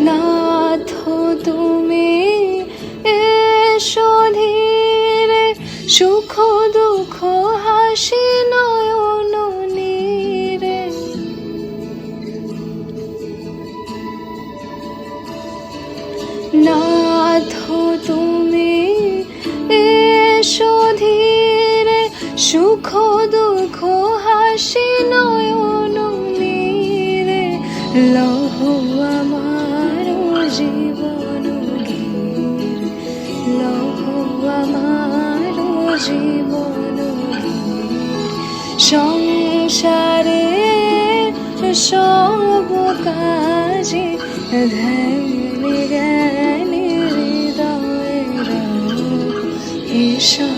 নাথ তুমি এসো ধীরে, সুখ দুঃখ হাসি নয়ন নীরে। নাথ তুমি এসো ধীরে, সুখ দুঃখ হাসি নয়ন নীরে। লহ আমার জীবন গীর, লহ আমার জীবন গীর। সংসারে সব কাজে ধ্যানে জ্ঞানে হৃদয়ে রাখো ঈশা।